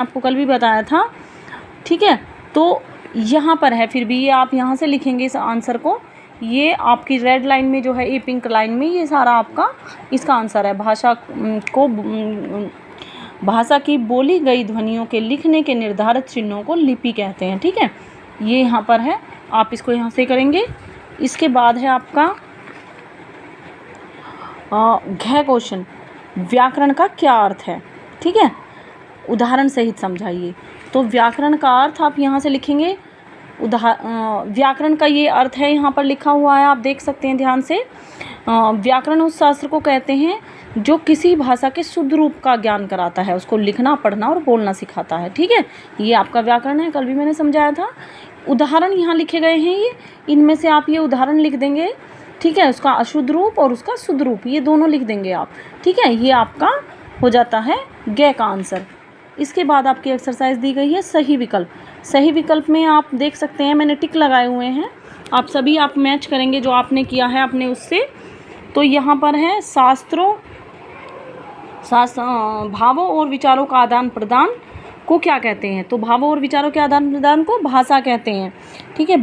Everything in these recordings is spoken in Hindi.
आपको कल भी बताया था, ठीक है। तो यहाँ पर है, फिर भी ये आप यहाँ से लिखेंगे इस आंसर को। ये आपकी रेड लाइन में जो है, ये पिंक लाइन में, ये सारा आपका इसका आंसर है। भाषा की बोली गई ध्वनियों के लिखने के निर्धारित चिन्हों को लिपि कहते हैं, ठीक है। ये यहाँ पर है, आप इसको यहाँ से करेंगे। इसके बाद है आपका घ क्वेश्चन, व्याकरण का क्या अर्थ है, ठीक है। उदाहरण सहित समझाइए। तो व्याकरण का अर्थ आप यहाँ से लिखेंगे। व्याकरण का ये अर्थ है, यहाँ पर लिखा हुआ है, आप देख सकते हैं ध्यान से। व्याकरण उस शास्त्र को कहते हैं जो किसी भाषा के शुद्ध रूप का ज्ञान कराता है, उसको लिखना, पढ़ना और बोलना सिखाता है, ठीक है। ये आपका व्याकरण है, कल भी मैंने समझाया था। उदाहरण यहाँ लिखे गए हैं, ये इनमें से आप ये उदाहरण लिख देंगे, ठीक है। उसका अशुद्ध रूप और उसका शुद्ध रूप, ये दोनों लिख देंगे आप, ठीक है। ये आपका हो जाता है ग का आंसर। इसके बाद आपकी एक्सरसाइज दी गई है सही विकल्प। सही विकल्प में आप देख सकते हैं मैंने टिक लगाए हुए हैं, आप सभी आप मैच करेंगे जो आपने किया है अपने उससे। तो यहाँ पर है भावों और विचारों का आदान प्रदान को क्या कहते हैं। तो भावों और विचारों के आदान प्रदान को भाषा कहते हैं, ठीक है।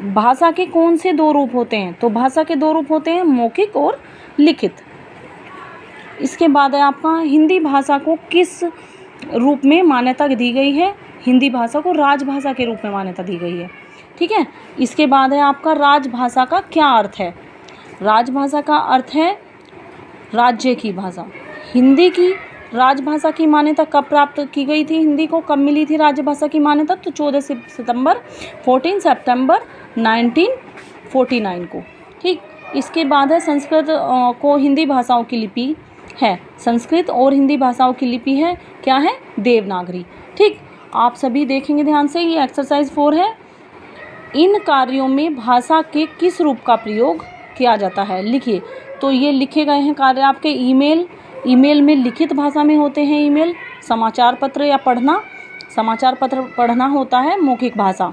भाषा के कौन से दो रूप होते हैं। तो भाषा के दो रूप होते हैं, मौखिक और लिखित। इसके बाद है आपका हिंदी भाषा को किस रूप में मान्यता दी गई है। हिंदी भाषा को राजभाषा के रूप में मान्यता दी गई है, ठीक है। इसके बाद है आपका राजभाषा का क्या अर्थ है। राजभाषा का अर्थ है राज्य की भाषा। हिंदी की राजभाषा की मान्यता कब प्राप्त की गई थी, हिंदी को कब मिली थी राजभाषा की मान्यता। तो 14 सितंबर 1949 को, ठीक। इसके बाद है संस्कृत को हिंदी भाषाओं की लिपि है। संस्कृत और हिंदी भाषाओं की लिपि है क्या है, देवनागरी, ठीक। आप सभी देखेंगे ध्यान से, ये एक्सरसाइज 4 है। इन कार्यों में भाषा के किस रूप का प्रयोग किया जाता है, लिखिए। तो ये लिखे गए हैं कार्य आपके ईमेल में लिखित भाषा में होते हैं ईमेल। समाचार पत्र या समाचार पत्र पढ़ना होता है मौखिक भाषा।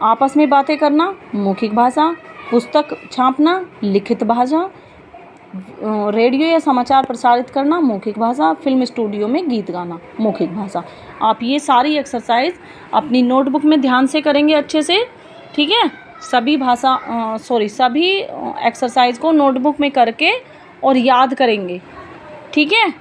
आपस में बातें करना मौखिक भाषा। पुस्तक छापना लिखित भाषा। रेडियो या समाचार प्रसारित करना मौखिक भाषा। फिल्म स्टूडियो में गीत गाना मौखिक भाषा। आप ये सारी एक्सरसाइज अपनी नोटबुक में ध्यान से करेंगे अच्छे से, ठीक है। सभी एक्सरसाइज को नोटबुक में करके और याद करेंगे, ठीक है।